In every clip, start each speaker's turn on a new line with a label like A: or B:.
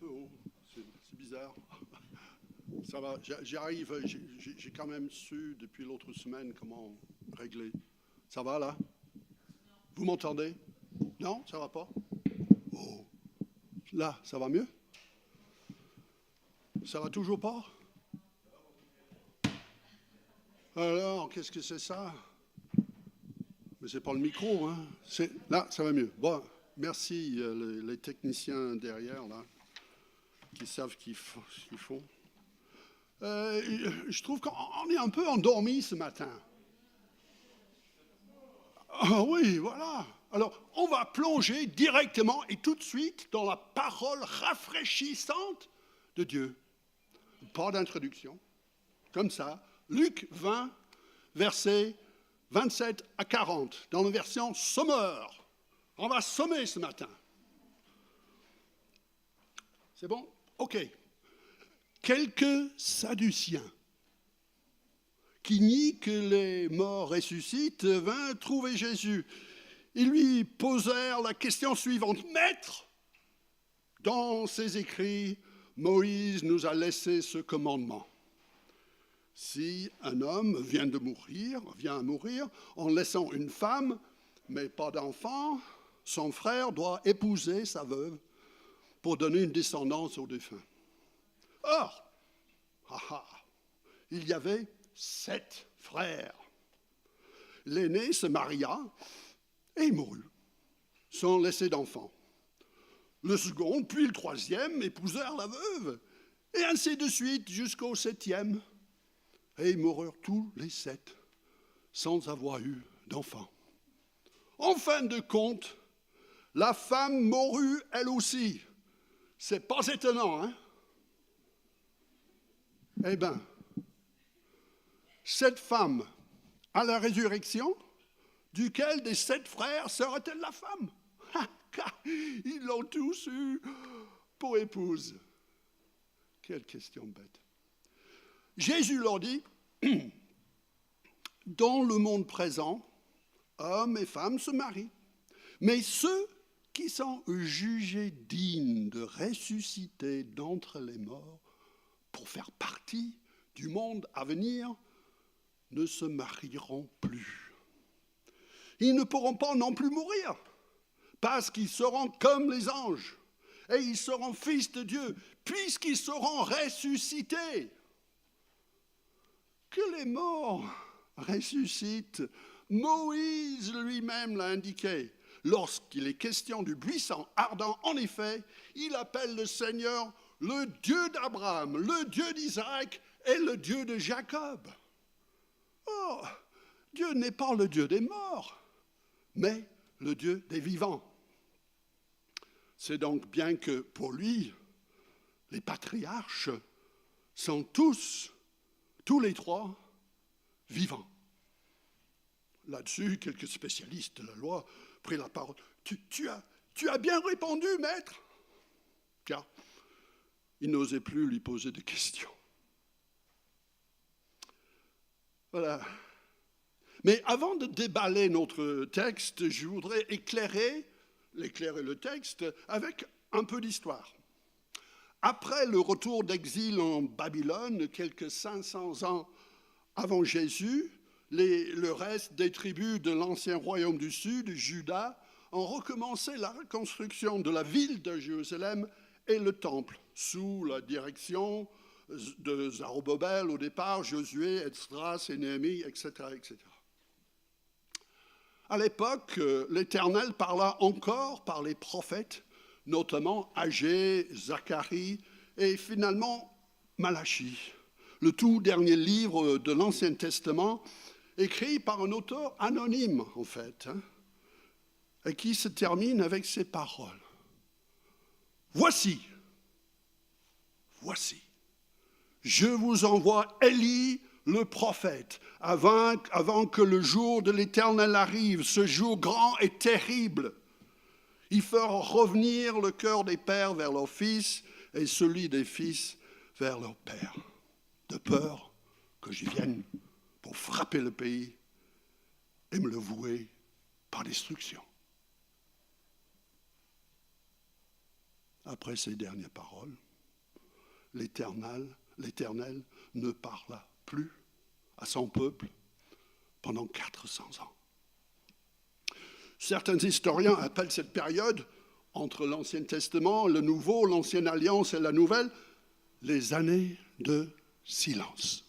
A: peu haut, c'est bizarre. Ça va, j'y arrive, j'ai quand même su depuis l'autre semaine comment régler. Ça va là? Vous m'entendez? Non, ça va pas? Oh, là, ça va mieux? Ça va toujours pas? Alors, qu'est-ce que c'est ça? Mais c'est pas le micro, hein? Là, ça va mieux. Bon, merci les techniciens derrière là, qui savent ce qu'ils font. Je trouve qu'on est un peu endormi ce matin. Ah oui, voilà. Alors, on va plonger directement et tout de suite dans la parole rafraîchissante de Dieu. Pas d'introduction. Comme ça. Luc 20, versets 27 à 40, dans la version sommeur. On va sommer ce matin. C'est bon? OK. Quelques Sadduciens qui nient que les morts ressuscitent vinrent trouver Jésus. Ils lui posèrent la question suivante. Maître, dans ses écrits, Moïse nous a laissé ce commandement. Si un homme vient à mourir en laissant une femme, mais pas d'enfant, son frère doit épouser sa veuve pour donner une descendance au défunt. Or, il y avait 7 frères. L'aîné se maria et il mourut, sans laisser d'enfant. Le second, puis le troisième, épousèrent la veuve, et ainsi de suite jusqu'au 7e. Et ils moururent tous les 7, sans avoir eu d'enfant. En fin de compte, la femme mourut elle aussi. C'est pas étonnant, hein? Eh bien, cette femme, à la résurrection, duquel des 7 frères serait-elle la femme? Ils l'ont tous eu pour épouse. Quelle question bête. Jésus leur dit, dans le monde présent, hommes et femmes se marient, mais ceux qui sont jugés dignes de ressusciter d'entre les morts pour faire partie du monde à venir ne se marieront plus. Ils ne pourront pas non plus mourir, parce qu'ils seront comme les anges, et ils seront fils de Dieu, puisqu'ils seront ressuscités. Que les morts ressuscitent, Moïse lui-même l'a indiqué. Lorsqu'il est question du buisson ardent, en effet, il appelle le Seigneur le Dieu d'Abraham, le Dieu d'Isaac et le Dieu de Jacob. Oh, Dieu n'est pas le Dieu des morts, mais le Dieu des vivants. C'est donc bien que pour lui, les patriarches sont tous les 3, vivants. Là-dessus, quelques spécialistes de la loi prirent la parole. Tu as bien répondu, maître. Car ils n'osaient plus lui poser de questions. Voilà. Mais avant de déballer notre texte, je voudrais éclairer le texte avec un peu d'histoire. Après le retour d'exil en Babylone, quelques 500 ans avant Jésus, le reste des tribus de l'ancien royaume du Sud, Juda, ont recommencé la reconstruction de la ville de Jérusalem et le temple, sous la direction de Zorobabel au départ, Josué, Esdras et Néhémie, etc., etc. À l'époque, l'Éternel parla encore par les prophètes, notamment Agé, Zacharie et finalement Malachie, le tout dernier livre de l'Ancien Testament, écrit par un auteur anonyme en fait, et qui se termine avec ces paroles. Voici, je vous envoie Élie le prophète, avant que le jour de l'Éternel arrive, ce jour grand et terrible. Il fera revenir le cœur des pères vers leurs fils et celui des fils vers leurs pères, de peur que je vienne pour frapper le pays et me le vouer par destruction. après ces dernières paroles, l'Éternel ne parla plus à son peuple pendant 400 ans. Certains historiens appellent cette période entre l'Ancien Testament, le Nouveau, l'Ancienne Alliance et la Nouvelle, les années de silence.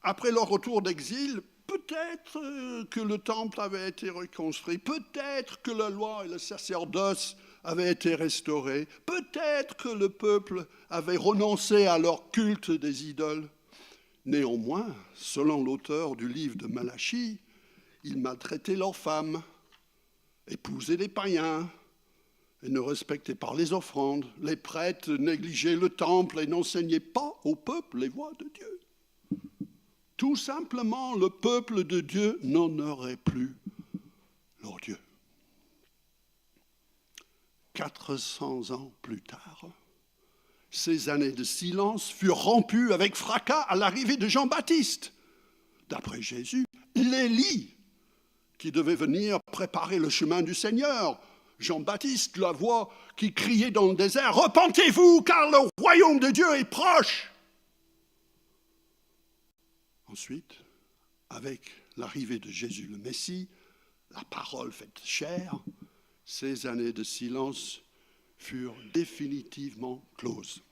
A: Après leur retour d'exil, peut-être que le temple avait été reconstruit, peut-être que la loi et le sacerdoce avaient été restaurés, peut-être que le peuple avait renoncé à leur culte des idoles. Néanmoins, selon l'auteur du livre de Malachie, ils maltraitaient leurs femmes, épousaient des païens et ne respectaient pas les offrandes. Les prêtres négligeaient le temple et n'enseignaient pas au peuple les voies de Dieu. Tout simplement, le peuple de Dieu n'honorait plus leur Dieu. 400 ans plus tard, ces années de silence furent rompues avec fracas à l'arrivée de Jean-Baptiste. D'après Jésus, l'Élie qui devait venir préparer le chemin du Seigneur. Jean-Baptiste, la voix qui criait dans le désert, « Repentez-vous, car le royaume de Dieu est proche !» Ensuite, avec l'arrivée de Jésus le Messie, la parole faite chair, ces années de silence furent définitivement closes.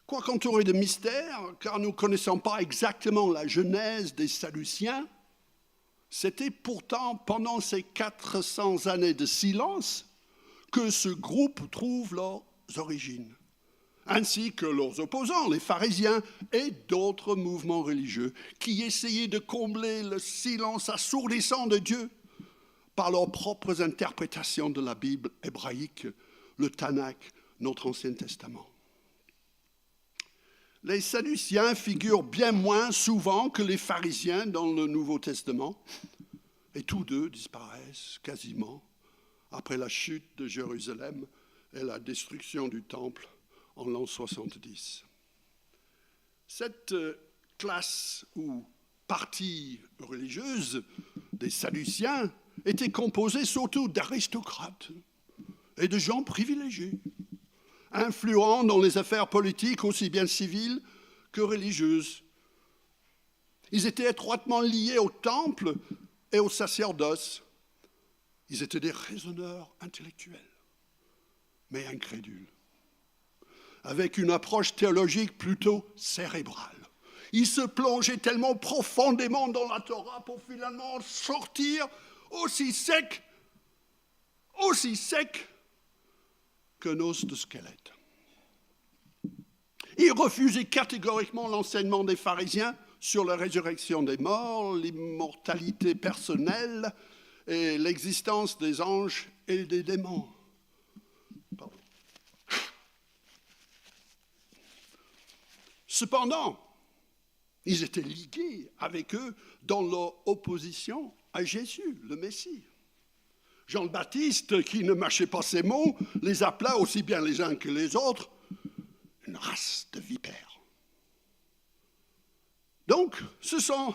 A: Quoique entourés de mystère, car nous ne connaissons pas exactement la genèse des Sadduciens, c'était pourtant pendant ces 400 années de silence que ce groupe trouve leurs origines, ainsi que leurs opposants, les pharisiens et d'autres mouvements religieux qui essayaient de combler le silence assourdissant de Dieu par leurs propres interprétations de la Bible hébraïque, le Tanakh, notre Ancien Testament. Les Sadduciens figurent bien moins souvent que les pharisiens dans le Nouveau Testament, et tous deux disparaissent quasiment après la chute de Jérusalem et la destruction du temple en l'an 70. Cette classe ou partie religieuse des Sadduciens était composée surtout d'aristocrates et de gens privilégiés, influents dans les affaires politiques aussi bien civiles que religieuses. Ils étaient étroitement liés au temple et au sacerdoce. Ils étaient des raisonneurs intellectuels, mais incrédules, avec une approche théologique plutôt cérébrale. Ils se plongeaient tellement profondément dans la Torah pour finalement sortir aussi sec qu'un os de squelette. Ils refusaient catégoriquement l'enseignement des pharisiens sur la résurrection des morts, l'immortalité personnelle et l'existence des anges et des démons. Pardon. Cependant, ils étaient ligués avec eux dans leur opposition à Jésus, le Messie. Jean-Baptiste, qui ne mâchait pas ses mots, les appela aussi bien les uns que les autres une race de vipères. Donc, ce sont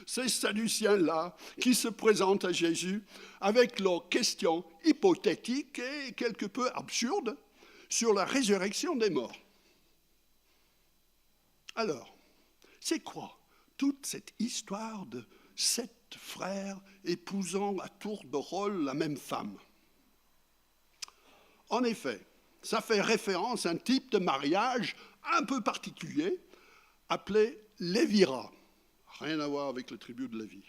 A: ces Sadduciens-là qui se présentent à Jésus avec leurs questions hypothétiques et quelque peu absurdes sur la résurrection des morts. Alors, c'est quoi toute cette histoire de 7 frères épousant à tour de rôle la même femme? En effet, ça fait référence à un type de mariage un peu particulier appelé lévira, rien à voir avec le tribut de Lévi,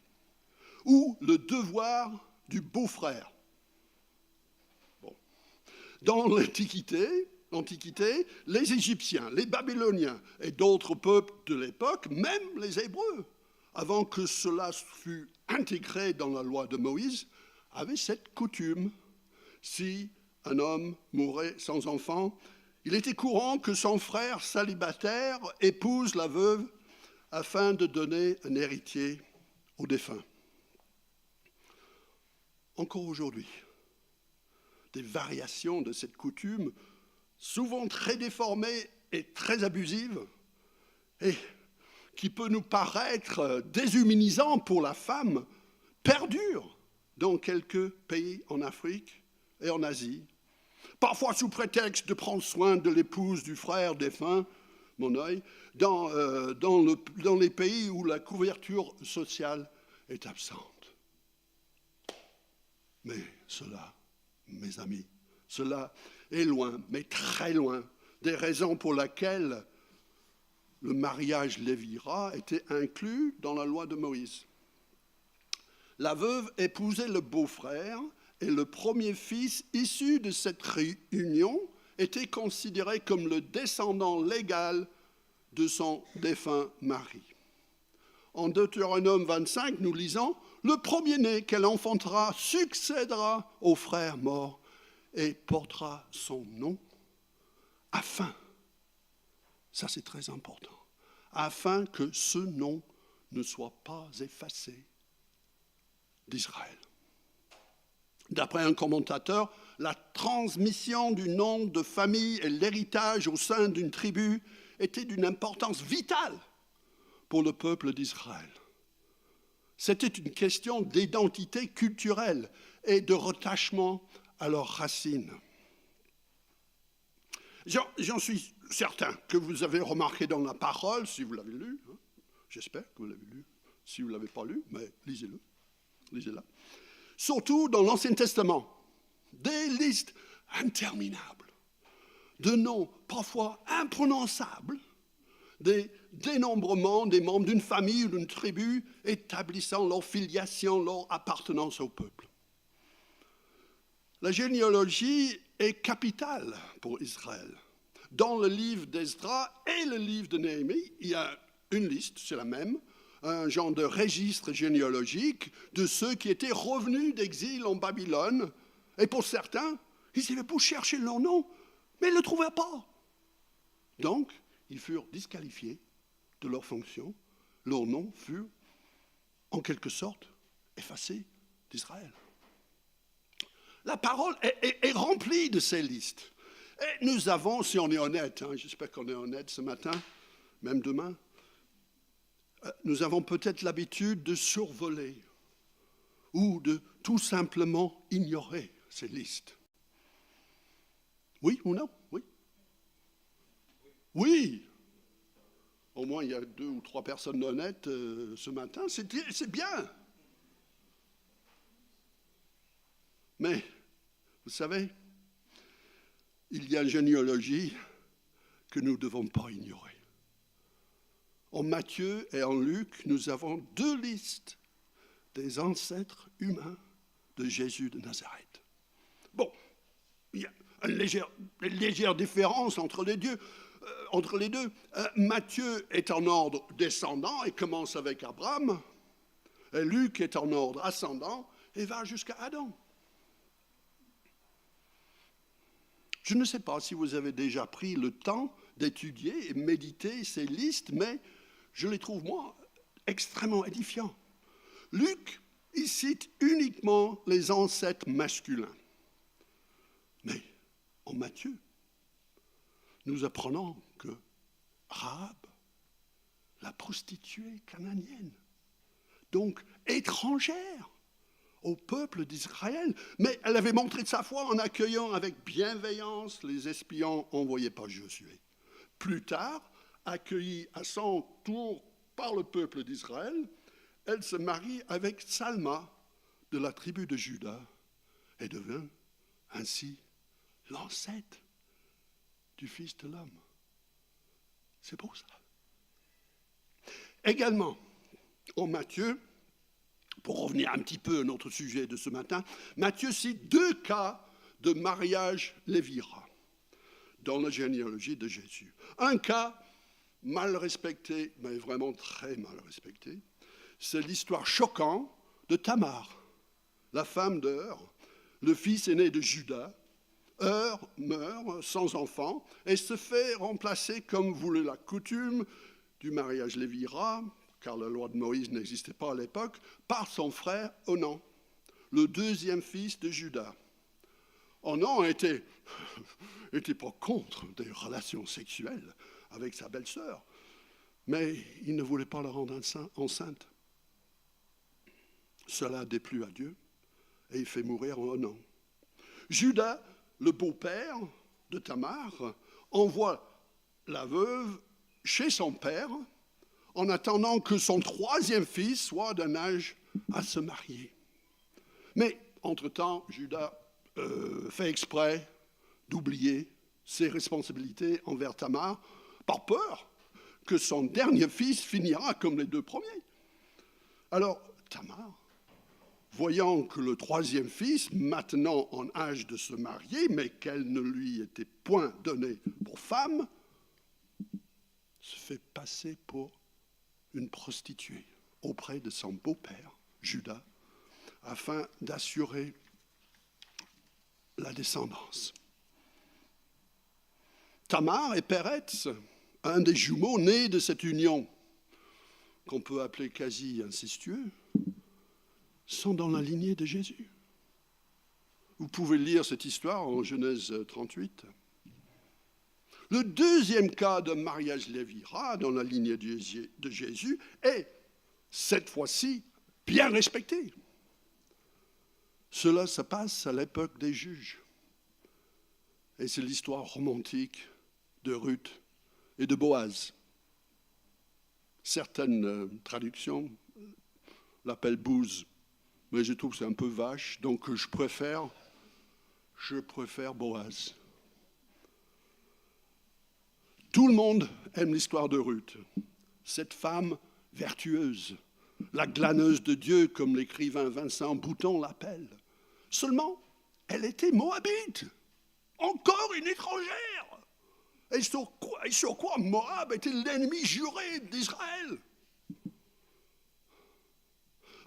A: ou le devoir du beau-frère. Bon. Dans l'Antiquité, les Égyptiens, les Babyloniens et d'autres peuples de l'époque, même les Hébreux, avant que cela fût intégré dans la loi de Moïse, avaient cette coutume. Si un homme mourait sans enfant, il était courant que son frère célibataire épouse la veuve afin de donner un héritier au défunt. Encore aujourd'hui, des variations de cette coutume, souvent très déformées et très abusives, et qui peut nous paraître déshumanisant pour la femme, perdurent dans quelques pays en Afrique et en Asie, parfois sous prétexte de prendre soin de l'épouse du frère défunt, mon œil, dans les pays où la couverture sociale est absente. Mais cela, mes amis, cela est loin, mais très loin, des raisons pour lesquelles le mariage lévira était inclus dans la loi de Moïse. La veuve épousait le beau-frère et le premier fils issu de cette réunion était considéré comme le descendant légal de son défunt mari. En Deutéronome 25, nous lisons « Le premier-né qu'elle enfantera succédera au frère mort et portera son nom afin, ça c'est très important, afin que ce nom ne soit pas effacé d'Israël. » D'après un commentateur, la transmission du nom de famille et l'héritage au sein d'une tribu était d'une importance vitale pour le peuple d'Israël. C'était une question d'identité culturelle et de rattachement à leurs racines. J'en suis certain que vous avez remarqué dans la parole, si vous l'avez lu, j'espère que vous l'avez lu, si vous ne l'avez pas lu, mais lisez-le, lisez-la. Surtout dans l'Ancien Testament, des listes interminables de noms parfois imprononçables, des dénombrements des membres d'une famille ou d'une tribu établissant leur filiation, leur appartenance au peuple. La généalogie est capitale pour Israël. Dans le livre d'Esdras et le livre de Néhémie, il y a une liste, c'est la même, un genre de registre généalogique de ceux qui étaient revenus d'exil en Babylone. Et pour certains, ils avaient beau chercher leur nom, mais ils ne le trouvaient pas. Donc, ils furent disqualifiés de leur fonction. Leur nom fut, en quelque sorte, effacé d'Israël. La parole est remplie de ces listes. Et nous avons, si on est honnête, j'espère qu'on est honnête ce matin, même demain, nous avons peut-être l'habitude de survoler ou de tout simplement ignorer ces listes. Oui ou non? Oui. Oui. Au moins, il y a 2 ou 3 personnes honnêtes ce matin. C'est bien. Mais, vous savez, il y a une généalogie que nous ne devons pas ignorer. En Matthieu et en Luc, nous avons 2 listes des ancêtres humains de Jésus de Nazareth. Bon, il y a une légère différence entre les deux. Matthieu est en ordre descendant et commence avec Abraham. Et Luc est en ordre ascendant et va jusqu'à Adam. Je ne sais pas si vous avez déjà pris le temps d'étudier et méditer ces listes, mais je les trouve, moi, extrêmement édifiants. Luc, il cite uniquement les ancêtres masculins. Mais en Matthieu, nous apprenons que Rahab, la prostituée cananéenne, donc étrangère au peuple d'Israël, mais elle avait montré de sa foi en accueillant avec bienveillance les espions envoyés par Josué. Plus tard, accueillie à son tour par le peuple d'Israël, elle se marie avec Salma de la tribu de Juda et devint ainsi l'ancêtre du Fils de l'homme. C'est beau ça. Également, en Matthieu, pour revenir un petit peu à notre sujet de ce matin, Matthieu cite 2 cas de mariage lévira dans la généalogie de Jésus. Un cas mal respecté, mais vraiment très mal respecté, c'est l'histoire choquante de Tamar, la femme d'Hur, le fils aîné de Juda. Hur meurt sans enfant et se fait remplacer, comme voulait la coutume du mariage lévira, car la loi de Moïse n'existait pas à l'époque, par son frère Onan, le 2e fils de Juda. Onan était pas contre des relations sexuelles avec sa belle-sœur, mais il ne voulait pas la rendre enceinte. Cela déplut à Dieu et il fait mourir en un an. Judas, le beau-père de Tamar, envoie la veuve chez son père en attendant que son troisième fils soit d'un âge à se marier. Mais, entre-temps, Judas fait exprès d'oublier ses responsabilités envers Tamar par peur que son dernier fils finira comme les deux premiers. Alors, Tamar, voyant que le troisième fils, maintenant en âge de se marier, mais qu'elle ne lui était point donnée pour femme, se fait passer pour une prostituée auprès de son beau-père, Judas, afin d'assurer la descendance. Tamar et Péretz, un des jumeaux nés de cette union, qu'on peut appeler quasi incestueux, sont dans la lignée de Jésus. Vous pouvez lire cette histoire en Genèse 38. Le deuxième cas de mariage lévira dans la lignée de Jésus est, cette fois-ci, bien respecté. Cela se passe à l'époque des juges. Et c'est l'histoire romantique de Ruth et de Boaz. Certaines traductions l'appellent Bouze, mais je trouve que c'est un peu vache, donc je préfère Boaz. Tout le monde aime l'histoire de Ruth, cette femme vertueuse, la glaneuse de Dieu, comme l'écrivain Vincent Bouton l'appelle. Seulement, elle était moabite, encore une étrangère. Et sur quoi Moab était l'ennemi juré d'Israël.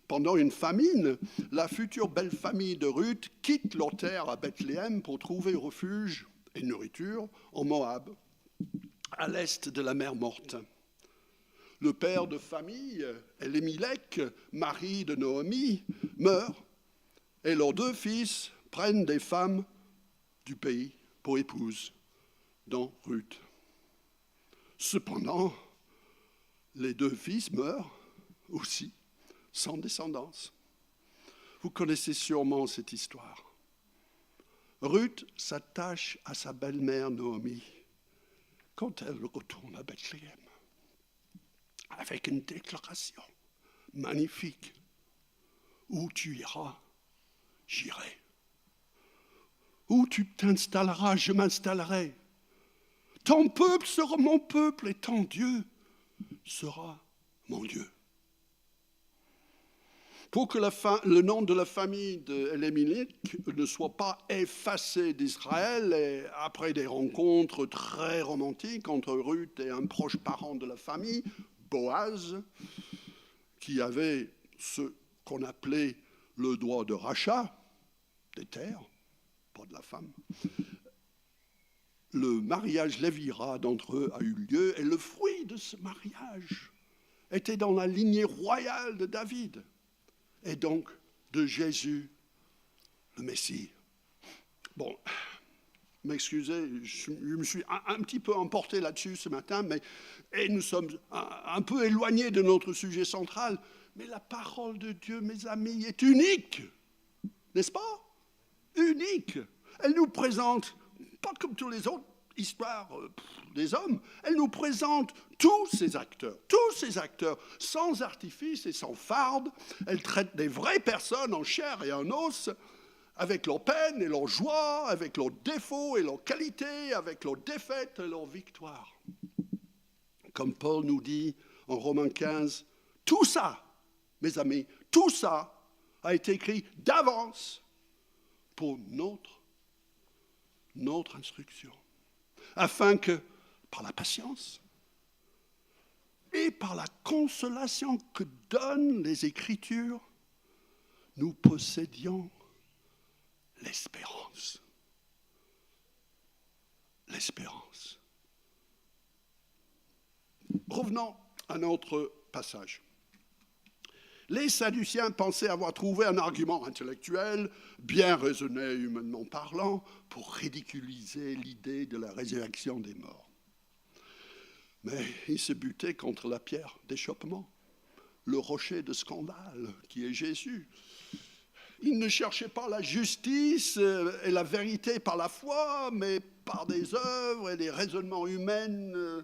A: Pendant une famine, la future belle famille de Ruth quitte leur terre à Bethléem pour trouver refuge et nourriture en Moab, à l'est de la mer Morte. Le père de famille, Elimelech, mari de Naomi, meurt et leurs deux fils prennent des femmes du pays pour épouses, dont Ruth. Cependant, les deux fils meurent aussi, sans descendance. Vous connaissez sûrement cette histoire. Ruth s'attache à sa belle-mère Naomi quand elle retourne à Bethléem, avec une déclaration magnifique. Où tu iras, j'irai. Où tu t'installeras, je m'installerai. Ton peuple sera mon peuple et ton Dieu sera mon Dieu. Pour que le nom de la famille d'Elimelech ne soit pas effacé d'Israël, et après des rencontres très romantiques entre Ruth et un proche parent de la famille, Boaz, qui avait ce qu'on appelait le droit de rachat des terres, pas de la femme, le mariage lévira d'entre eux a eu lieu, et le fruit de ce mariage était dans la lignée royale de David, et donc de Jésus, le Messie. Bon, m'excusez, je me suis un petit peu emporté là-dessus ce matin, et nous sommes un peu éloignés de notre sujet central, mais la parole de Dieu, mes amis, est unique, n'est-ce pas? Unique. Elle nous présente, pas comme toutes les autres histoires des hommes, elle nous présente tous ces acteurs, sans artifice et sans farde. Elle traite des vraies personnes en chair et en os, avec leurs peines et leurs joies, avec leurs défauts et leurs qualités, avec leurs défaites et leurs victoires. Comme Paul nous dit en Romains 15, tout ça, mes amis, tout ça a été écrit d'avance pour notre instruction, afin que, par la patience et par la consolation que donnent les Écritures, nous possédions l'espérance. L'espérance. Revenons à notre passage. Les Sadduciens pensaient avoir trouvé un argument intellectuel, bien raisonné humainement parlant, pour ridiculiser l'idée de la résurrection des morts. Mais ils se butaient contre la pierre d'achoppement, le rocher de scandale qui est Jésus. Ils ne cherchaient pas la justice et la vérité par la foi, mais par des œuvres et des raisonnements humains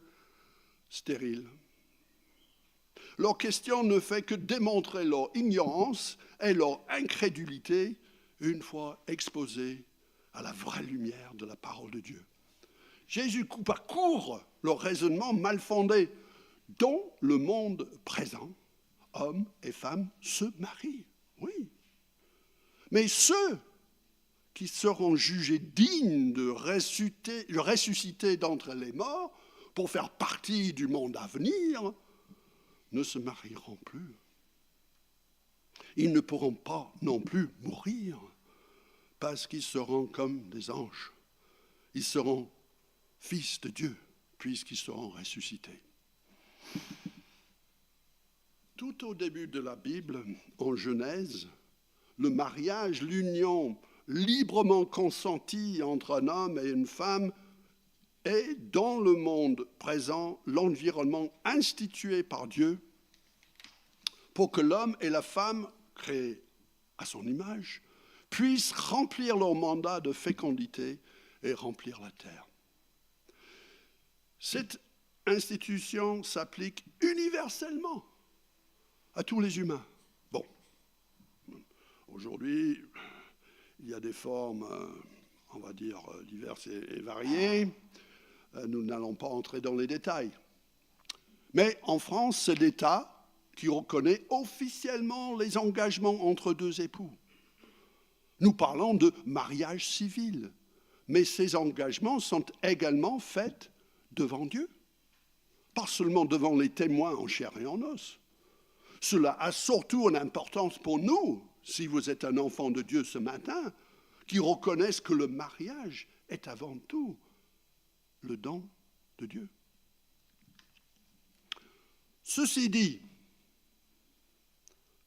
A: stériles. Leur question ne fait que démontrer leur ignorance et leur incrédulité une fois exposés à la vraie lumière de la parole de Dieu. Jésus coupe à court leur raisonnement mal fondé. Dans le monde présent, hommes et femmes se marient, oui. Mais ceux qui seront jugés dignes de ressusciter d'entre les morts pour faire partie du monde à venir ne se marieront plus. Ils ne pourront pas non plus mourir parce qu'ils seront comme des anges. Ils seront fils de Dieu puisqu'ils seront ressuscités. Tout au début de la Bible, en Genèse, le mariage, l'union librement consentie entre un homme et une femme est, dans le monde présent, l'environnement institué par Dieu pour que l'homme et la femme, créés à son image, puissent remplir leur mandat de fécondité et remplir la terre. Cette institution s'applique universellement à tous les humains. Bon, aujourd'hui, il y a des formes, on va dire, diverses et variées. Nous n'allons pas entrer dans les détails. Mais en France, c'est l'État qui reconnaît officiellement les engagements entre deux époux. Nous parlons de mariage civil, mais ces engagements sont également faits devant Dieu, pas seulement devant les témoins en chair et en os. Cela a surtout une importance pour nous, si vous êtes un enfant de Dieu ce matin, qui reconnaissent que le mariage est avant tout le don de Dieu. Ceci dit,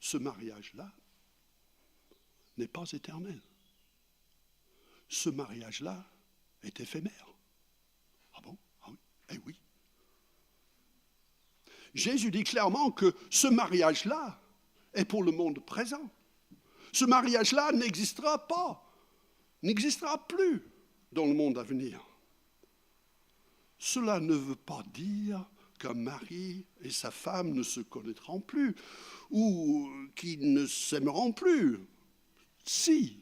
A: ce mariage-là n'est pas éternel. Ce mariage-là est éphémère. Ah bon? Ah oui? Eh oui. Jésus dit clairement que ce mariage-là est pour le monde présent. Ce mariage-là n'existera pas, n'existera plus dans le monde à venir. Cela ne veut pas dire qu'un mari et sa femme ne se connaîtront plus ou qu'ils ne s'aimeront plus. Si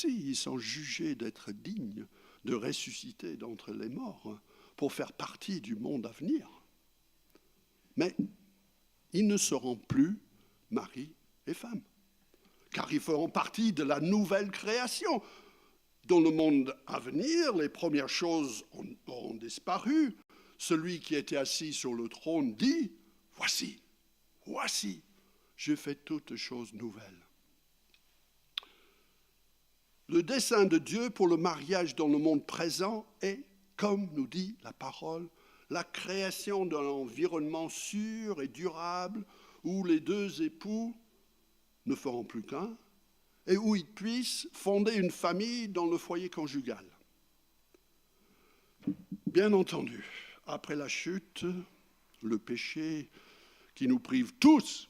A: ils sont jugés d'être dignes de ressusciter d'entre les morts pour faire partie du monde à venir. Mais ils ne seront plus mari et femme, car ils feront partie de la nouvelle création. Dans le monde à venir, les premières choses auront disparu. Celui qui était assis sur le trône dit « Voici, je fais toutes choses nouvelles ». Le dessein de Dieu pour le mariage dans le monde présent est, comme nous dit la parole, la création d'un environnement sûr et durable où les deux époux ne feront plus qu'un et où ils puissent fonder une famille dans le foyer conjugal. Bien entendu, après la chute, le péché qui nous prive tous,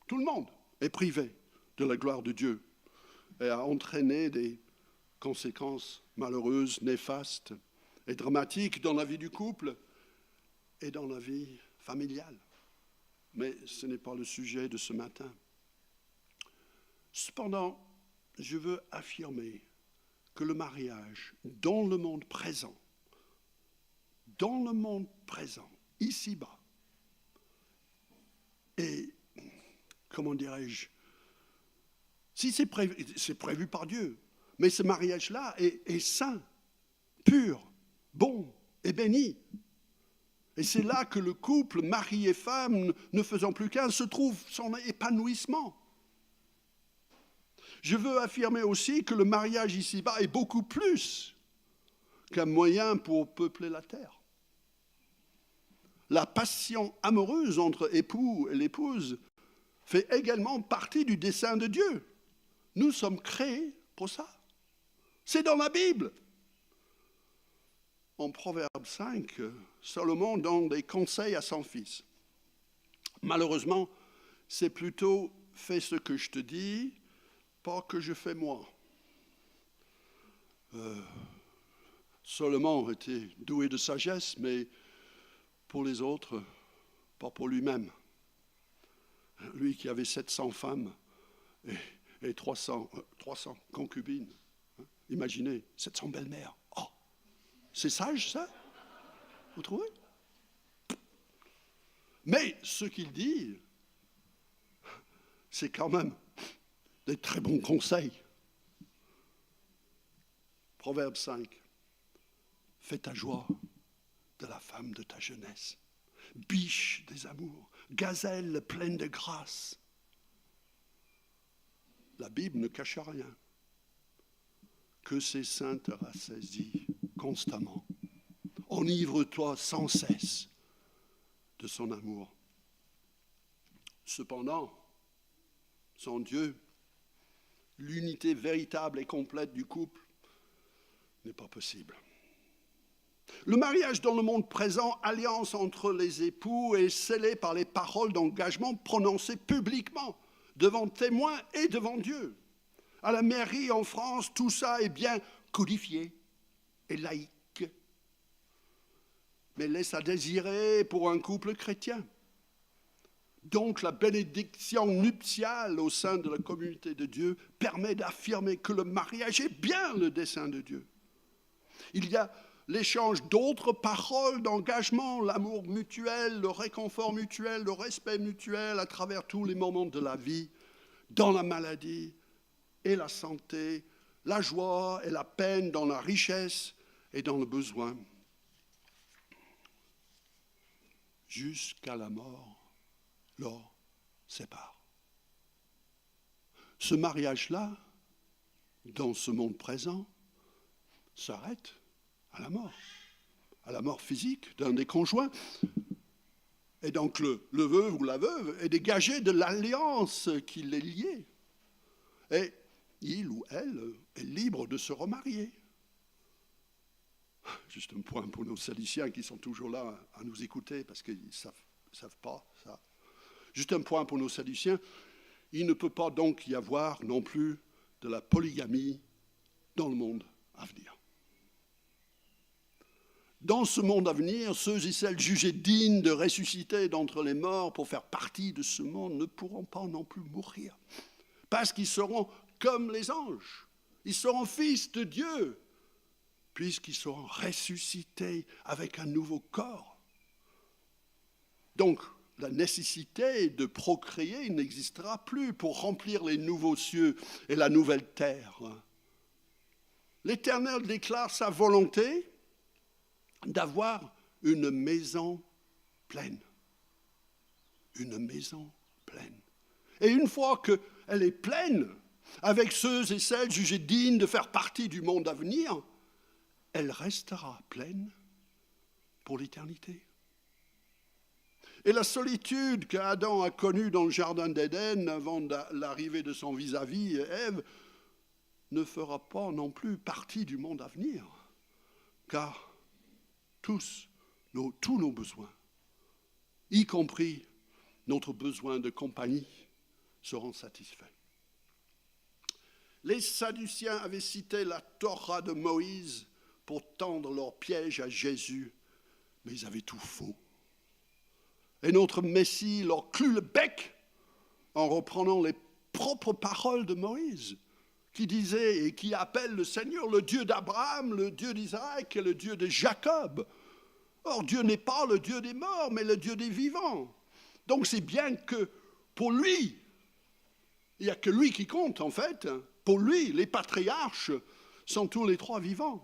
A: tout le monde est privé de la gloire de Dieu et a entraîné des conséquences malheureuses, néfastes et dramatiques dans la vie du couple et dans la vie familiale. Mais ce n'est pas le sujet de ce matin. Cependant, je veux affirmer que le mariage dans le monde présent, ici-bas, et, comment dirais-je, si c'est prévu par Dieu, mais ce mariage-là est saint, pur, bon et béni. Et c'est là que le couple, mari et femme, ne faisant plus qu'un, se trouve son épanouissement. Je veux affirmer aussi que le mariage ici-bas est beaucoup plus qu'un moyen pour peupler la terre. La passion amoureuse entre époux et l'épouse fait également partie du dessein de Dieu. Nous sommes créés pour ça. C'est dans la Bible. En Proverbe 5, Salomon donne des conseils à son fils. Malheureusement, c'est plutôt « fais ce que je te dis » pas que je fais moi. Salomon était doué de sagesse, mais pour les autres, pas pour lui-même. Lui qui avait 700 femmes et 300 concubines. Imaginez, 700 belles-mères. Oh, c'est sage ça? Vous trouvez? Mais ce qu'il dit, c'est quand même des très bons conseils. Proverbe 5. Fais ta joie de la femme de ta jeunesse. Biche des amours, gazelle pleine de grâce. La Bible ne cache rien. Que ses seins te rassasient constamment. Enivre-toi sans cesse de son amour. Cependant, sans Dieu, l'unité véritable et complète du couple n'est pas possible. Le mariage dans le monde présent, alliance entre les époux, est scellé par les paroles d'engagement prononcées publiquement, devant témoins et devant Dieu. À la mairie en France, tout ça est bien codifié et laïque, mais laisse à désirer pour un couple chrétien. Donc la bénédiction nuptiale au sein de la communauté de Dieu permet d'affirmer que le mariage est bien le dessein de Dieu. Il y a l'échange d'autres paroles d'engagement, l'amour mutuel, le réconfort mutuel, le respect mutuel à travers tous les moments de la vie, dans la maladie et la santé, la joie et la peine, dans la richesse et dans le besoin. Jusqu'à la mort leur sépare. Ce mariage-là, dans ce monde présent, s'arrête à la mort physique d'un des conjoints. Et donc le veuve ou la veuve est dégagé de l'alliance qui les liait. Et il ou elle est libre de se remarier. Juste un point pour nos saliciens qui sont toujours là à nous écouter parce qu'ils ne savent pas ça. Juste un point pour nos Sadduciens, il ne peut pas donc y avoir non plus de la polygamie dans le monde à venir. Dans ce monde à venir, ceux et celles jugés dignes de ressusciter d'entre les morts pour faire partie de ce monde ne pourront pas non plus mourir, parce qu'ils seront comme les anges, ils seront fils de Dieu, puisqu'ils seront ressuscités avec un nouveau corps. Donc, la nécessité de procréer n'existera plus pour remplir les nouveaux cieux et la nouvelle terre. L'Éternel déclare sa volonté d'avoir une maison pleine. Une maison pleine. Et une fois qu'elle est pleine, avec ceux et celles jugés dignes de faire partie du monde à venir, elle restera pleine pour l'éternité. Et la solitude qu'Adam a connue dans le jardin d'Éden avant l'arrivée de son vis-à-vis, Ève, ne fera pas non plus partie du monde à venir, car tous nos besoins, y compris notre besoin de compagnie, seront satisfaits. Les Sadduciens avaient cité la Torah de Moïse pour tendre leur piège à Jésus, mais ils avaient tout faux. Et notre Messie leur clut le bec en reprenant les propres paroles de Moïse, qui disait et qui appelle le Seigneur le Dieu d'Abraham, le Dieu d'Isaac et le Dieu de Jacob. Or, Dieu n'est pas le Dieu des morts, mais le Dieu des vivants. Donc c'est bien que pour lui, il n'y a que lui qui compte en fait. Pour lui, les patriarches sont tous les trois vivants.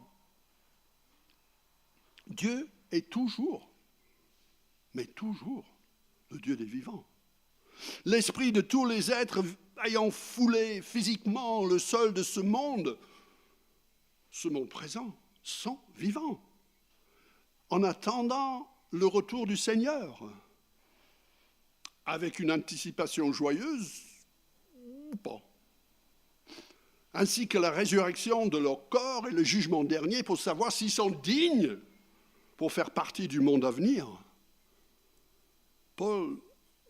A: Dieu est toujours, mais toujours, le Dieu des vivants. L'esprit de tous les êtres ayant foulé physiquement le sol de ce monde présent, sont vivants, en attendant le retour du Seigneur, avec une anticipation joyeuse ou pas, ainsi que la résurrection de leur corps et le jugement dernier pour savoir s'ils sont dignes pour faire partie du monde à venir. Paul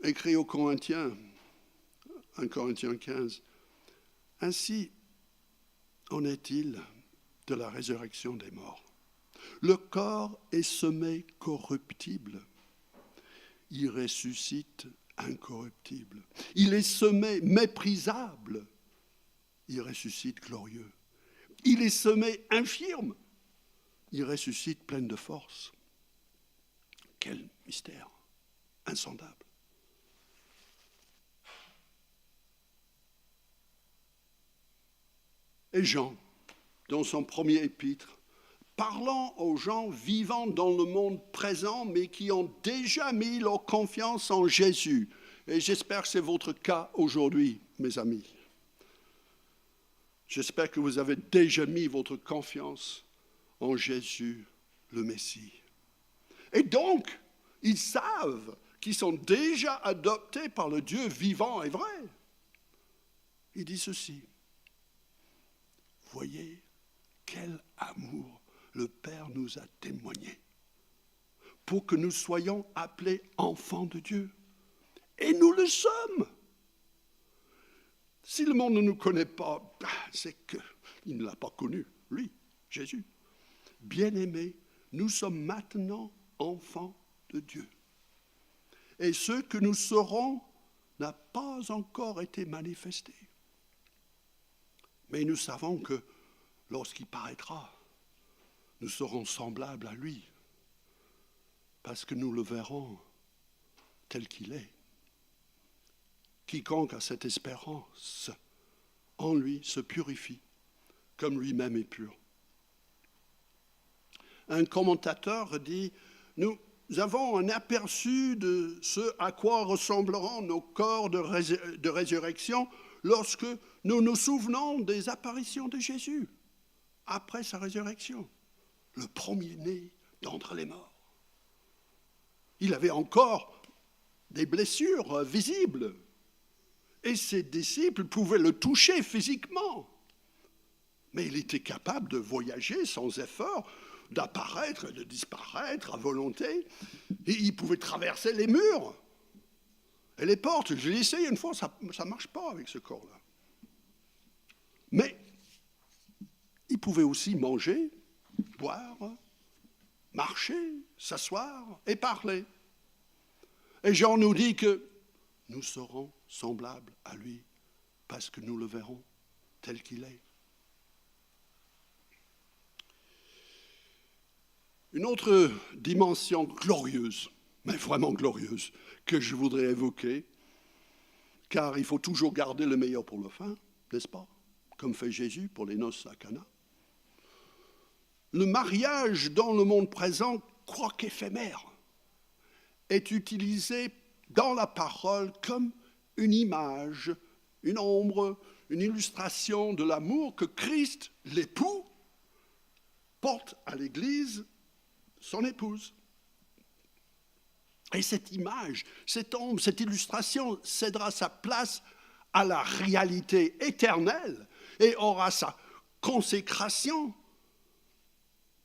A: écrit aux Corinthiens, 1 Corinthiens 15, « Ainsi en est-il de la résurrection des morts. Le corps est semé corruptible. Il ressuscite incorruptible. Il est semé méprisable. Il ressuscite glorieux. Il est semé infirme. Il ressuscite plein de force. Quel mystère insondable. Et Jean, dans son premier épître, parlant aux gens vivant dans le monde présent, mais qui ont déjà mis leur confiance en Jésus. Et j'espère que c'est votre cas aujourd'hui, mes amis. J'espère que vous avez déjà mis votre confiance en Jésus, le Messie. Et donc, ils savent qu'ils sont déjà adoptés par le Dieu vivant et vrai. Il dit ceci. Voyez quel amour le Père nous a témoigné pour que nous soyons appelés enfants de Dieu. Et nous le sommes. Si le monde ne nous connaît pas, c'est qu'il ne l'a pas connu, lui, Jésus. Bien-aimés, nous sommes maintenant enfants de Dieu. Et ce que nous serons n'a pas encore été manifesté. Mais nous savons que lorsqu'il paraîtra, nous serons semblables à lui, parce que nous le verrons tel qu'il est. Quiconque a cette espérance en lui se purifie, comme lui-même est pur. Un commentateur dit, nous avons un aperçu de ce à quoi ressembleront nos corps de résurrection lorsque nous nous souvenons des apparitions de Jésus après sa résurrection, le premier-né d'entre les morts. Il avait encore des blessures visibles et ses disciples pouvaient le toucher physiquement. Mais il était capable de voyager sans effort, d'apparaître et de disparaître à volonté. Et il pouvait traverser les murs et les portes. Je l'ai essayé une fois, ça ne marche pas avec ce corps-là. Mais il pouvait aussi manger, boire, marcher, s'asseoir et parler. Et Jean nous dit que nous serons semblables à lui parce que nous le verrons tel qu'il est. Une autre dimension glorieuse, mais vraiment glorieuse, que je voudrais évoquer, car il faut toujours garder le meilleur pour la fin, n'est-ce pas? Comme fait Jésus pour les noces à Cana. Le mariage dans le monde présent, quoique éphémère, est utilisé dans la parole comme une image, une ombre, une illustration de l'amour que Christ, l'époux, porte à l'Église, son épouse. Et cette image, cette ombre, cette illustration cédera sa place à la réalité éternelle et aura sa consécration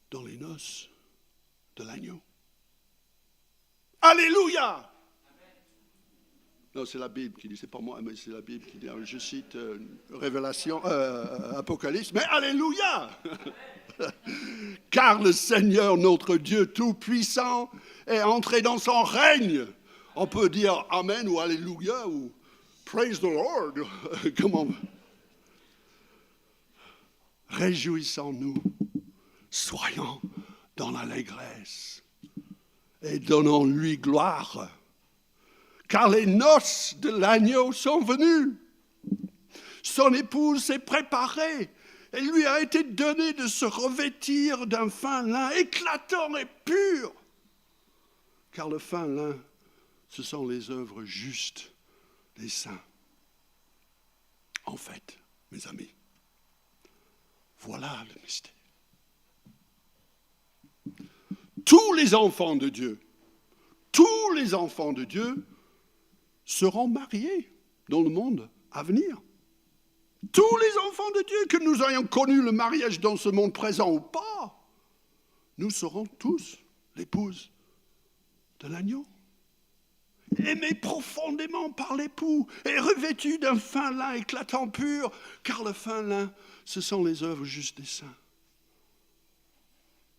A: dans les noces de l'agneau. Alléluia! Non, c'est la Bible qui dit, c'est pas moi, mais c'est la Bible qui dit, je cite Révélation, Apocalypse, mais Alléluia! Car le Seigneur, notre Dieu Tout-Puissant, est entré dans son règne. On peut dire Amen ou Alléluia ou Praise the Lord. Comment? Réjouissons-nous, soyons dans l'allégresse et donnons-lui gloire. Car les noces de l'agneau sont venues. Son épouse s'est préparée. Et lui a été donné de se revêtir d'un fin lin éclatant et pur. Car le fin lin, ce sont les œuvres justes des saints. En fait, mes amis, voilà le mystère. Tous les enfants de Dieu seront mariés dans le monde à venir. Tous les enfants de Dieu, que nous ayons connu le mariage dans ce monde présent ou pas, nous serons tous l'épouse de l'agneau. aimé profondément par l'époux et revêtu d'un fin lin éclatant pur, car le fin lin, ce sont les œuvres justes des saints.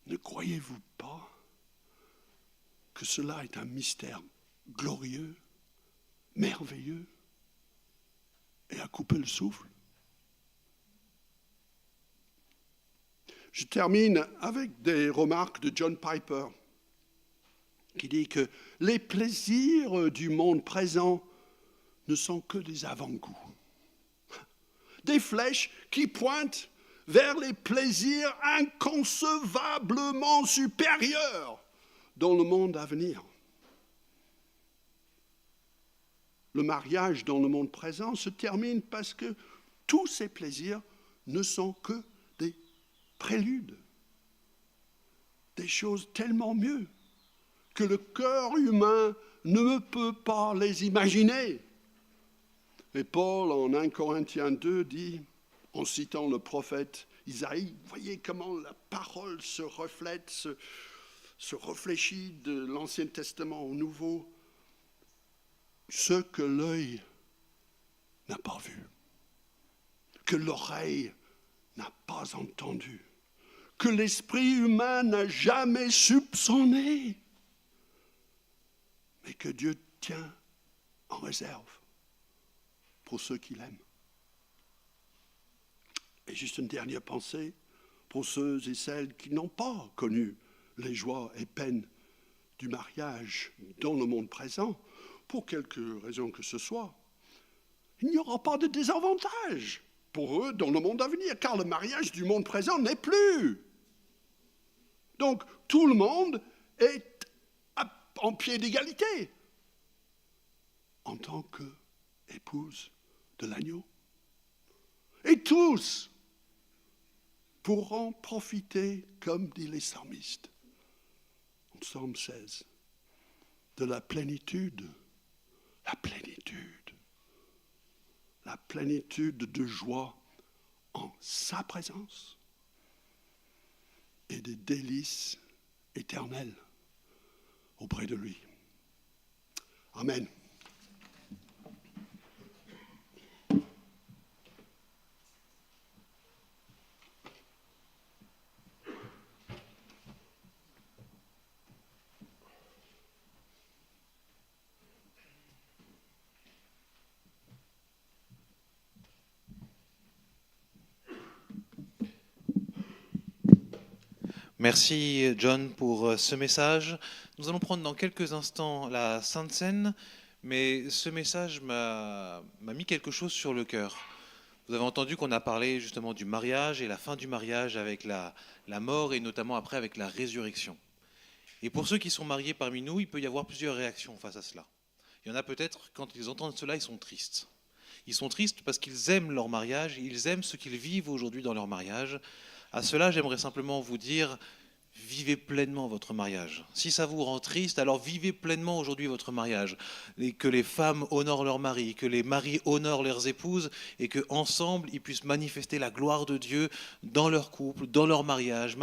A: Ne croyez-vous pas que cela est un mystère glorieux, merveilleux et à couper le souffle? Je termine avec des remarques de John Piper, qui dit que les plaisirs du monde présent ne sont que des avant-goûts. Des flèches qui pointent vers les plaisirs inconcevablement supérieurs dans le monde à venir. Le mariage dans le monde présent se termine parce que tous ces plaisirs ne sont que des préludes, des choses tellement mieux que le cœur humain ne peut pas les imaginer. Et Paul, en 1 Corinthiens 2, dit, en citant le prophète Isaïe, voyez comment la parole se reflète, se réfléchit de l'Ancien Testament au Nouveau, ce que l'œil n'a pas vu, que l'oreille n'a pas entendu, que l'esprit humain n'a jamais soupçonné, mais que Dieu tient en réserve pour ceux qui l'aiment. Et juste une dernière pensée pour ceux et celles qui n'ont pas connu les joies et peines du mariage dans le monde présent, pour quelque raison que ce soit. Il n'y aura pas de désavantage pour eux dans le monde à venir, car le mariage du monde présent n'est plus. Donc, tout le monde est en pied d'égalité en tant qu'épouse de l'agneau. Et tous pourront profiter, comme dit les psalmistes, en Psaume 16, de la plénitude de joie en sa présence et des délices éternelles auprès de lui. Amen.
B: Merci John pour ce message. Nous allons prendre dans quelques instants la Sainte Seine, mais ce message m'a mis quelque chose sur le cœur. Vous avez entendu qu'on a parlé justement du mariage et la fin du mariage avec la mort et notamment après avec la résurrection. Et pour ceux qui sont mariés parmi nous, il peut y avoir plusieurs réactions face à cela. Il y en a peut-être, quand ils entendent cela, ils sont tristes. Ils sont tristes parce qu'ils aiment leur mariage, ils aiment ce qu'ils vivent aujourd'hui dans leur mariage. À cela, j'aimerais simplement vous dire, vivez pleinement votre mariage. Si ça vous rend triste, alors vivez pleinement aujourd'hui votre mariage. Et que les femmes honorent leurs maris, que les maris honorent leurs épouses, et qu'ensemble, ils puissent manifester la gloire de Dieu dans leur couple, dans leur mariage,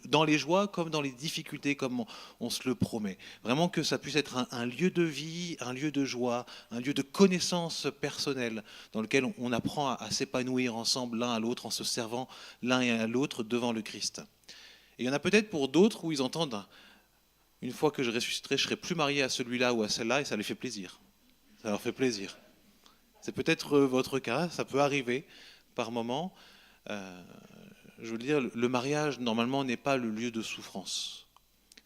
B: dans les joies comme dans les difficultés, comme on se le promet. Vraiment que ça puisse être un lieu de vie, un lieu de joie, un lieu de connaissance personnelle, dans lequel on apprend à s'épanouir ensemble l'un à l'autre, en se servant l'un et à l'autre devant le Christ. Et il y en a peut-être pour d'autres où ils entendent, une fois que je ressusciterai, je ne serai plus marié à celui-là ou à celle-là, et ça les fait plaisir. Ça leur fait plaisir. C'est peut-être votre cas, ça peut arriver par moment. Je veux dire, le mariage, normalement, n'est pas le lieu de souffrance.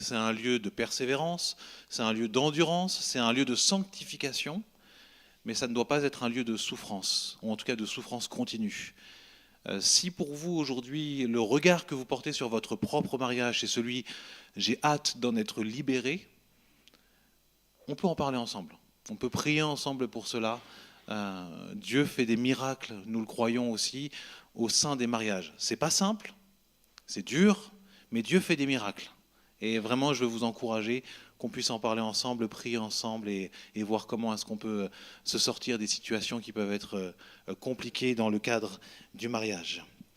B: C'est un lieu de persévérance, c'est un lieu d'endurance, c'est un lieu de sanctification, mais ça ne doit pas être un lieu de souffrance, ou en tout cas de souffrance continue. Si pour vous aujourd'hui le regard que vous portez sur votre propre mariage c'est celui j'ai hâte d'en être libéré, on peut en parler ensemble, on peut prier ensemble pour cela. Dieu fait des miracles, nous le croyons aussi, au sein des mariages. C'est pas simple, c'est dur, mais Dieu fait des miracles. Et vraiment, je veux vous encourager qu'on puisse en parler ensemble, prier ensemble et voir comment est-ce qu'on peut se sortir des situations qui peuvent être compliquées dans le cadre du mariage.